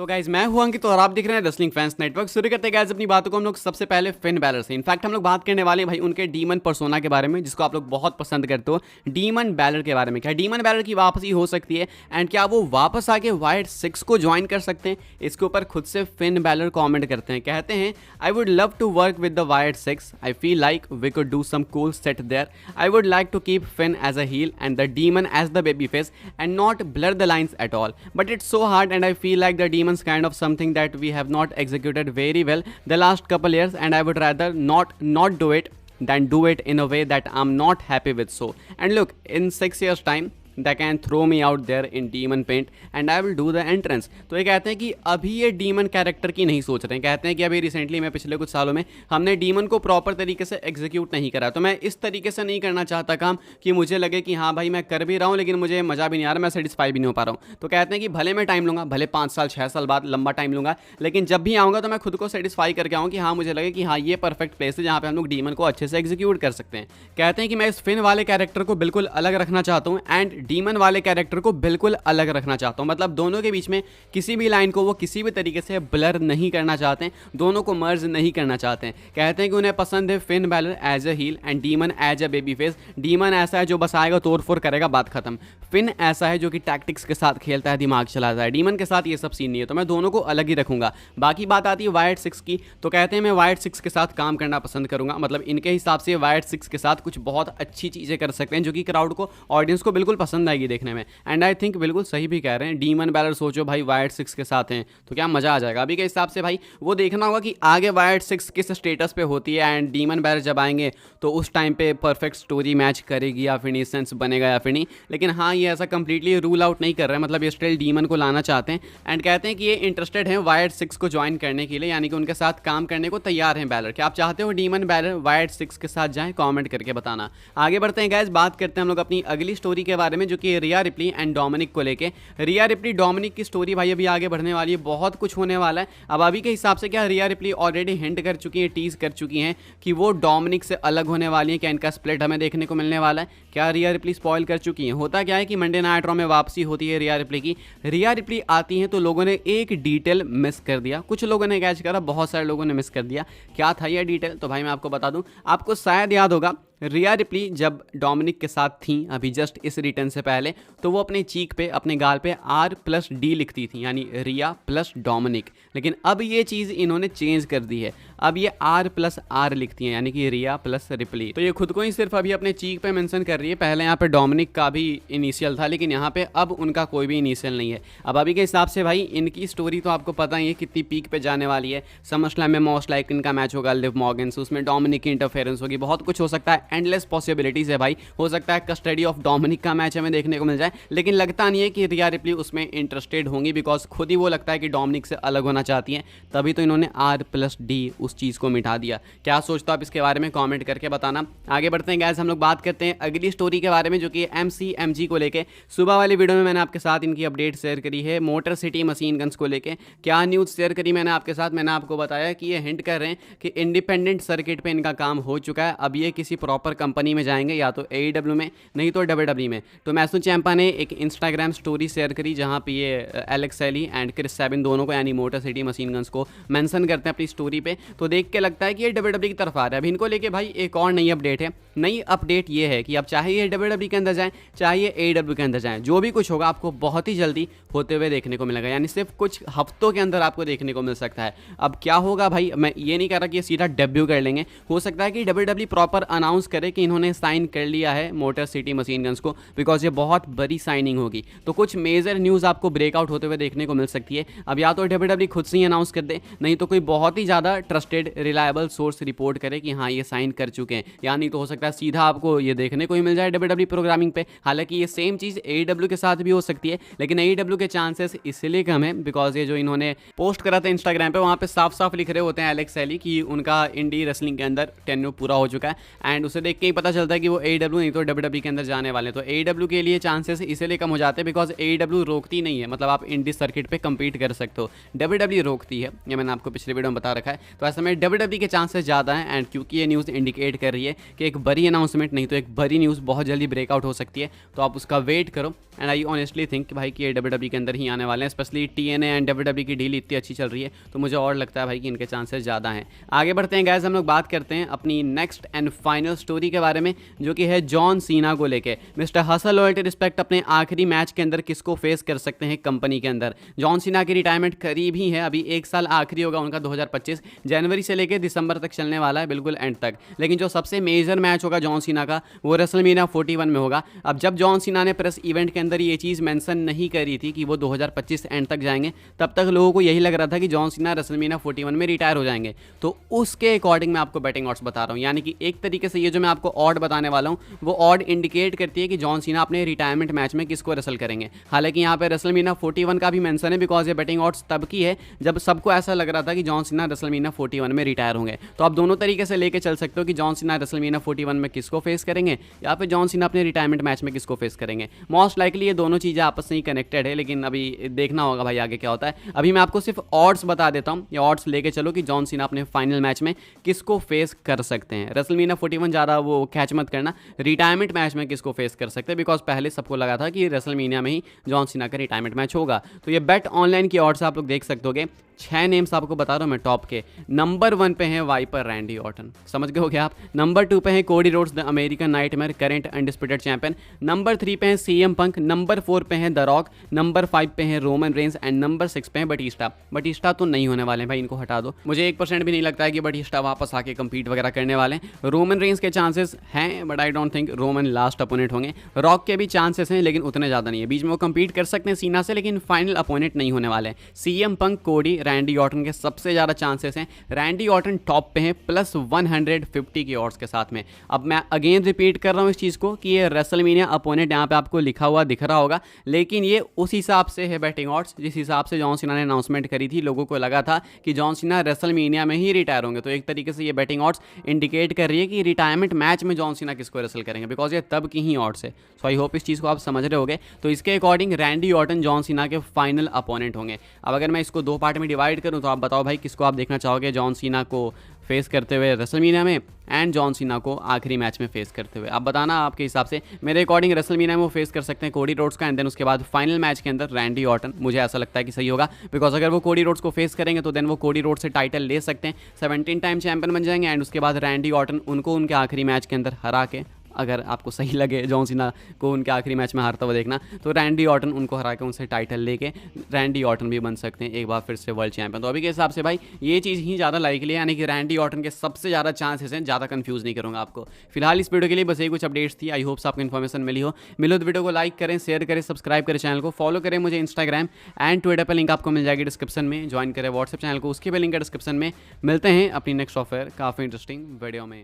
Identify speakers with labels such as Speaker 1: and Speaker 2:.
Speaker 1: तो गाइज मैं हूं अंकित और आप देख रहे हैं रेसलिंग फैंस नेटवर्क। शुरू करते हैं गाइज अपनी बातों को हम लोग सबसे पहले फिन बैलर से। इनफैक्ट हम लोग बात करने वाले हैं भाई उनके डीमन पर्सोना के बारे में, जिसको आप लोग बहुत पसंद करते हो। डीमन बैलर के बारे में, क्या डीमन बैलर की वापसी हो सकती है एंड क्या वो वापस आके वाइड 6 को ज्वाइन कर सकते हैं? इसके ऊपर खुद से फिन बैलर कॉमेंट करते हैं, कहते हैं I would love to work with the wide 6। I feel like we could do some cool set there. I would like to keep Finn as a heel and the Damian as the baby face and not blur the lines at all, but it's so hard and I feel like the demons kind of something that we have not executed very well the last couple years, and I would rather not do it than do it in a way that I'm not happy with. So and look, in 6 years time they can throw me out there in demon paint and I will do the entrance। तो ये कहते हैं कि अभी ये demon character की नहीं सोच रहे हैं। कहते हैं कि अभी रिसेंटली में पिछले कुछ सालों में हमने डीमन को प्रॉपर तरीके से एग्जीक्यूट नहीं करा, तो मैं इस तरीके से नहीं करना चाहता काम कि मुझे लगे कि हाँ भाई मैं कर भी रहा हूँ लेकिन मुझे मज़ा भी नहीं आ रहा, मैं सेटिस्फाई भी नहीं हो पा रहा हूँ। तो कहते हैं कि भले मैं टाइम लूँगा, भले 5 साल 6 साल बाद लंबा टाइम लूँगा, लेकिन जब भी आऊँगा तो मैं खुद को सेटिस्फाई करके आऊँ कि हाँ मुझे लगे कि हाँ ये परफेक्ट प्लेस है जहाँ पे हम लोग डीमन को अच्छे से एग्जीक्यूट कर सकते हैं। कहते हैं कि मैं इस फिन वाले कैरेक्टर को बिल्कुल अलग रखना चाहता हूँ एंड डीमन वाले कैरेक्टर को बिल्कुल अलग रखना चाहता हूं। मतलब दोनों के बीच में किसी भी लाइन को वो किसी भी तरीके से ब्लर नहीं करना चाहते हैं, दोनों को मर्ज नहीं करना चाहते हैं। कहते हैं कि उन्हें पसंद है Finn Balor as a heel and Damian as a baby face. Damian ऐसा है जो बस आएगा तोड़ फोड़ करेगा, बात खत्म। फिन ऐसा है जो कि टैक्टिक्स के साथ खेलता है, दिमाग चलाता है। डीमन के साथ ये सब सीन नहीं है, तो मैं दोनों को अलग ही रखूंगा। बाकी बात आती है वाइड 6 की, तो कहते हैं मैं वाइड 6 के साथ काम करना पसंद करूंगा। मतलब इनके हिसाब से वाइड 6 के साथ कुछ बहुत अच्छी चीज़ें कर सकते हैं जो कि क्राउड को, ऑडियंस को बिल्कुल पसंद आएगी देखने में। एंड आई थिंक बिल्कुल सही भी कह रहे हैं। डीमन बैलर सोचो भाई वाइड 6 के साथ हैं तो क्या मजा आ जाएगा। अभी के हिसाब से भाई वो देखना होगा कि आगे वाइड 6 किस स्टेटस पे होती है एंड डीमन बैलर जब आएंगे तो उस टाइम पे परफेक्ट स्टोरी मैच करेगी या फिर नहीं, सेंस बनेगा या फिर नहीं। लेकिन हाँ ये ऐसा कंप्लीटली रूल आउट नहीं कर रहे हैं, मतलब ये स्टिल डीमन को लाना चाहते हैं एंड कहते हैं कि ये इंटरेस्टेड हैं वाइड 6 को ज्वाइन करने के लिए, यानी कि उनके साथ काम करने को तैयार हैं बैलर। क्या आप चाहते हो डीमन बैलर वाइड 6 के साथ जाएं? कॉमेंट करके बताना। आगे बढ़ते हैं गाइस, बात करते हैं हम लोग अपनी अगली स्टोरी के बारे में जो कि रिया रिप्ली एंड डोमिनिक को लेके। रिया रिप्ली डोमिनिक की स्टोरी भाई अभी आगे बढ़ने वाली है, बहुत कुछ होने वाला है। अब अभी के हिसाब से क्या रिया रिप्ली ऑलरेडी हिंट कर चुकी है, टीज कर चुकी हैं कि वो डोमिनिक से अलग होने वाली है, क्या इनका स्प्लिट हमें देखने को मिलने वाला है? क्या रिया रिप्ली स्पॉइल कर चुकी हैं? होता क्या है कि मंडे नाइट रॉ में वापसी होती है रिया रिप्ली की। रिया रिप्ली आती हैं तो लोगों ने एक डिटेल मिस कर दिया, कुछ लोगों ने कैच करा, बहुत सारे लोगों ने मिस कर दिया। क्या था यह डिटेल? तो भाई मैं आपको बता दूं, आपको शायद याद होगा रिया रिप्ली जब डोमिनिक के साथ थी अभी जस्ट इस रिटर्न से पहले, तो वो अपने चीक पे, अपने गाल पे R+D लिखती थी, यानी रिया प्लस डोमिनिक। लेकिन अब ये चीज़ इन्होंने चेंज कर दी है, अब ये R+R लिखती हैं, यानी कि रिया प्लस रिप्ली। तो ये खुद को ही सिर्फ अभी अपने चीक पे मेंशन कर रही है। पहले यहाँ पे डोमिनिक का भी इनिशियल था लेकिन यहाँ पे अब उनका कोई भी इनिशियल नहीं है। अब अभी के हिसाब से भाई इनकी स्टोरी तो आपको पता ही है कितनी पीक पे जाने वाली है। समरस्लैम में मोस्ट लाइक इनका मैच होगा लिव मॉर्गन से, उसमें डोमिनिक की इंटरफेरेंस होगी, बहुत कुछ हो सकता है, एंडलेस पॉसिबिलिटीज है भाई। हो सकता है कस्टडी ऑफ डोमिनिक का मैच हमें देखने को मिल जाए, लेकिन लगता नहीं है कि रिया रिप्ली उसमें इंटरेस्टेड होंगी, बिकॉज खुद ही वो लगता है कि डोमिनिक से अलग होना चाहती हैं। तभी तो इन्होंने R+D उस चीज़ को मिटा दिया। क्या सोचते हो आप इसके बारे में? कमेंट करके बताना। आगे बढ़ते हैं गैस, हम लोग बात करते हैं अगली स्टोरी के बारे में जो कि MCMG को लेके। सुबह वाली वीडियो में मैंने आपके साथ इनकी अपडेट शेयर करी है मोटर सिटी मशीन गन्स को लेके। क्या न्यूज़ शेयर करी मैंने आपके साथ? मैंने आपको बताया कि ये हिंट कर रहे हैं कि इंडिपेंडेंट सर्किट पे इनका काम हो चुका है, अब ये किसी प्रॉपर कंपनी में जाएंगे, या तो AEW में, नहीं तो WWE में। तो मैसू चैंपा ने एक इंस्टाग्राम स्टोरी शेयर करी जहाँ पे ये Alex Shelley and Chris Sabin दोनों को, यानी मोटर सिटी मशीन गन्स को मेंशन करते हैं अपनी स्टोरी पे। तो देख के लगता है कि ये WWE की तरफ आ रहा है। अभी इनको लेके भाई एक और नई अपडेट है। नई अपडेट ये है कि अब चाहे ये WWE के अंदर जाएं, चाहे ये AEW के अंदर जाएं, जो भी कुछ होगा आपको बहुत ही जल्दी होते हुए देखने को मिलेगा, यानी सिर्फ कुछ हफ्तों के अंदर आपको देखने को मिल सकता है। अब क्या होगा भाई, मैं ये नहीं कह रहा कि ये सीधा डेब्यू कर लेंगे, हो सकता है कि WWE प्रॉपर अनाउंस करे कि इन्होंने साइन कर लिया है मोटर सिटी मशीन गन्स को, बिकॉज ये बहुत बड़ी साइनिंग होगी। तो कुछ मेजर न्यूज़ आपको ब्रेकआउट होते हुए देखने को मिल सकती है। अब या तो WWE खुद से ही अनाउंस कर दे, नहीं तो कोई बहुत ही ज़्यादा ट्रस्टेड रिलायबल सोर्स रिपोर्ट करे कि हाँ ये साइन कर चुके हैं, या नहीं तो हो सकता है सीधा आपको ये देखने को ही मिल जाए WWE प्रोग्रामिंग पे। हालांकि ये सेम चीज़ AEW के साथ भी हो सकती है, लेकिन AEW के चांसेस इसलिए कम है बिकॉज ये जो इन्होंने पोस्ट करा था इंस्टाग्राम पे, वहाँ पे साफ साफ लिख रहे होते हैं एलेक्स एली कि उनका इंडी रेसलिंग के अंदर टेन्योर पूरा हो चुका है एंड उससे देख के ही पता चलता है कि वो AEW नहीं तो WWE के अंदर जाने वाले हैं। तो AEW के लिए चांसेस इसलिए कम हो जाते हैं बिकॉज AEW रोकती नहीं है, मतलब आप इंडी सर्किट पे कम्पीट कर सकते हो, WWE रोकती है, ये मैंने आपको पिछले वीडियो में बता रखा है। तो ऐसे में WWE के चांसेस ज़्यादा हैं एंड क्योंकि ये न्यूज़ इंडिकेट कर रही है कि एक बड़ी अनाउंसमेंट नहीं तो एक बड़ी न्यूज़ बहुत जल्दी ब्रेकआउट हो सकती है, तो आप उसका वेट करो। एंड आई ऑनेस्टली थिंक भाई कि ये WWE के अंदर ही आने वाले हैं, स्पेशली TNA एंड WWE की डील इतनी अच्छी चल रही है, तो मुझे और लगता है भाई कि इनके चांसेस ज़्यादा हैं। आगे बढ़ते हैं गाइस, हम लोग बात करते हैं अपनी नेक्स्ट एंड फाइनल स्टोरी के बारे में, जो कि है जॉन सीना को लेके। मिस्टर हसल लॉयल्टी रिस्पेक्ट अपने आखिरी मैच के अंदर किसको फेस कर सकते हैं कंपनी के अंदर। जॉन सीना की रिटायरमेंट करीब ही है, अभी 1 साल आखिरी होगा उनका 2025 जनवरी से लेकर दिसंबर तक चलने वाला है, बिल्कुुल एंड तक। लेकिन जो सबसे मेजर मैच होगा जॉन सीना का वो रेसलमेनिया 41 में होगा। अब जब जॉन सीना ने प्रेस इवेंट के अंदर ये चीज़ मेंशन नहीं करी थी कि वो 2025 एंड तक जाएंगे, तब तक लोगों को यही लग रहा था कि जॉन सीना रेसलमेनिया 41 में रिटायर हो जाएंगे। तो उसके अकॉर्डिंग मैं आपको बैटिंग ऑड्स बता रहा हूँ, यानी कि एक तरीके से ये जो मैं आपको ऑड बताने वाला हूँ वो ऑड इंडिकेट करती है कि जॉन सीना अपने रिटायरमेंट मैच में किसको रेसल करेंगे। हालांकि यहाँ पे रेसलमेनिया 41 का भी मेंशन है बिकॉज ये बैटिंग ऑड्स तब की है जब सबको ऐसा लग रहा था कि जॉन सीना रेसलमेनिया 41 में रिटायर होंगे। तो आप दोनों तरीके से लेके चल सकते हो कि जॉन सीना रेसलमेनिया 41 में किसको फेस करेंगे या फिर जॉन सीना अपने रिटायरमेंट मैच में किसको फेस करेंगे। मोस्ट लाइकली ये दोनों चीज़ें आपस में ही कनेक्टेड है, लेकिन अभी देखना होगा भाई आगे क्या होता है। अभी मैं आपको सिर्फ ऑड्स बता देता हूँ, ये ऑड्स लेके चलो कि जॉन सीना अपने फाइनल मैच में किसको फेस कर सकते हैं। रेसलमेनिया 41 ज़्यादा वो कैच मत करना, रिटायरमेंट मैच में किसको फेस कर सकते हैं, बिकॉज पहले सबको लगा था कि रेसलमेनिया में ही जॉन सीना का रिटायरमेंट मैच होगा। तो ये बेट ऑनलाइन की ऑड्स आप लोग देख सकते होगे। 6 नेम्स आपको बता रहा हूँ मैं टॉप के। नंबर 1 पे है वाइपर रैंडी ऑर्टन, समझ गए हो गया आप। नंबर 2 पे है Cody Rhodes the American nightmare current undisputed champion. Number 3 पे है CM पंक। नंबर 4 पे है द रॉक। नंबर 5 पे है रोमन रेंस एंड नंबर 6 पे है बटिस्टा। बटिस्टा तो नहीं होने वाले हैं भाई, इनको हटा दो। मुझे 1% भी नहीं लगता है कि बटिस्टा वापस आके कंपीट वगैरह करने वाले हैं। रोमन रेंस के चांसेस हैं but I don't think Roman last opponent होंगे। रॉक के भी चांसेस हैं लेकिन उतने ज़्यादा नहीं है, बीच में वो कंपीट कर सकते हैं सीना से, लेकिन फाइनल अपोनेंट नहीं होने वाले हैं। CM पंक, कोडी, रैंडी ऑर्टन के सबसे ज़्यादा चांसेस हैं। रैंडी ऑर्टन टॉप पे हैं प्लस 150 की ऑड्स के साथ में। अब मैं अगेन रिपीट कर रहा हूँ इस चीज़ को कि ये रेसलमेनिया अपोनेंट यहाँ पे आपको लिखा हुआ दिख रहा होगा, लेकिन ये उस हिसाब से है बैटिंग ऑड्स जिस हिसाब से जॉन सीना ने अनाउंसमेंट करी थी। लोगों को लगा था कि जॉन सीना रेसलमेनिया में ही रिटायर होंगे, तो एक तरीके से ये बैटिंग ऑड्स इंडिकेट कर रही है कि रिटायरमेंट मैच में जॉन सीना किसको रेसल करेंगे, बिकॉज ये तब की ही ऑड्स है। सो आई होप इस चीज़ को आप समझ रहे होगे। तो इसके according Randy Orton John Cena के फाइनल अपोनेंट होंगे। अब अगर मैं इसको 2 पार्ट में डिवाइड करूँ तो आप बताओ भाई किसको आप देखना चाहोगे जॉन सीना को फेस करते हुए रेसलमेनिया में एंड जॉन सीना को आखिरी मैच में फेस करते हुए। आप बताना आपके हिसाब से। मेरे अकॉर्डिंग रेसलमेनिया में वो फेस कर सकते हैं कोडी रोड्स का एंड देन उसके बाद फाइनल मैच के अंदर रैंडी ऑर्टन। मुझे ऐसा लगता है कि सही होगा बिकॉज अगर वो कोडी रोड्स को फेस करेंगे तो देन वो कोडी रोड्स से टाइटल ले सकते हैं, 17 टाइम चैंपियन बन जाएंगे एंड उसके बाद रैंडी ऑर्टन उनको उनके आखिरी मैच के अंदर हरा के, अगर आपको सही लगे जॉन सीना को उनके आखिरी मैच में हारता हुआ देखना, तो रैंडी ऑर्टन उनको हरा के उनसे टाइटल लेके रैंडी ऑर्टन भी बन सकते हैं एक बार फिर से वर्ल्ड चैंपियन। तो अभी के हिसाब से भाई ये चीज़ ही ज़्यादा लाइकली है, यानी कि रैंडी ऑर्टन के सबसे ज़्यादा चांसेस हैं। ज़्यादा कंफ्यूज नहीं करूँगा आपको। फिलहाल इस वीडियो के लिए बस यही कुछ अपडेट्स थी। आई होप्स आपको इन्फॉर्मेशन मिली हो। मिलो तो वीडियो को लाइक करें, शेयर करें, सब्सक्राइब करें, चैनल को फॉलो करें। मुझे इंस्टाग्राम एंड ट्विटर पर लिंक आपको मिल जाएगी डिस्क्रिप्शन में। ज्वाइन करें व्हाट्सएप चैनल को, उसके भी लिंक है डिस्क्रिप्शन में। मिलते हैं अपनी नेक्स्ट ऑफर काफ़ी इंटरेस्टिंग वीडियो में।